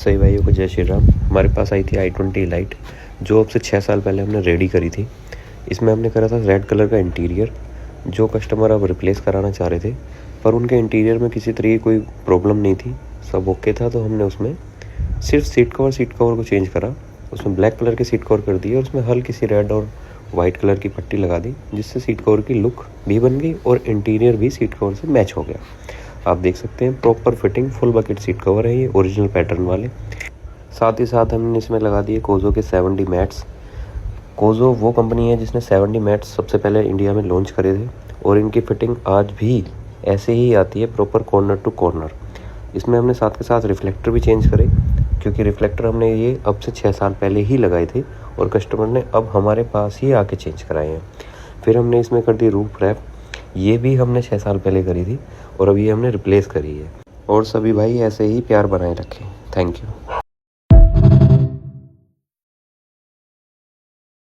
सही भाइयों को जय श्री राम। हमारे पास आई थी i20 लाइट, जो अब से 6 साल पहले हमने रेडी करी थी। इसमें हमने करा था रेड कलर का इंटीरियर, जो कस्टमर अब रिप्लेस कराना चाह रहे थे, पर उनके इंटीरियर में किसी तरह की कोई प्रॉब्लम नहीं थी, सब ओके था। तो हमने उसमें सिर्फ सीट कवर को चेंज करा, उसमें ब्लैक कलर के सीट कवर कर दिए और उसमें हल्की सी रेड और वाइट कलर की पट्टी लगा दी, जिससे सीट कवर की लुक भी बन गई और इंटीरियर भी सीट कवर से मैच हो गया। आप देख सकते हैं proper fitting full bucket seat cover है ये, ओरिजिनल पैटर्न वाले। साथ ही साथ हमने इसमें लगा दिए कोजो के 70 मैट्स। कोजो वो कंपनी है जिसने 70 मैट्स सबसे पहले इंडिया में लॉन्च करे थे और इनकी फिटिंग आज भी ऐसे ही आती है, प्रॉपर कॉर्नर टू कॉर्नर। इसमें हमने साथ के साथ रिफ्लेक्टर भी चेंज करे, क्योंकि रिफ्लेक्टर हमने ये अब से 6 साल पहले ही लगाए थे और कस्टमर ने अब हमारे पास ही आके चेंज कराए हैं। फिर हमने इसमें कर दी रूफ रैप, ये भी हमने 6 साल पहले करी थी और अभी हमने रिप्लेस करी है। और सभी भाई ऐसे ही प्यार बनाए रखें। Thank you.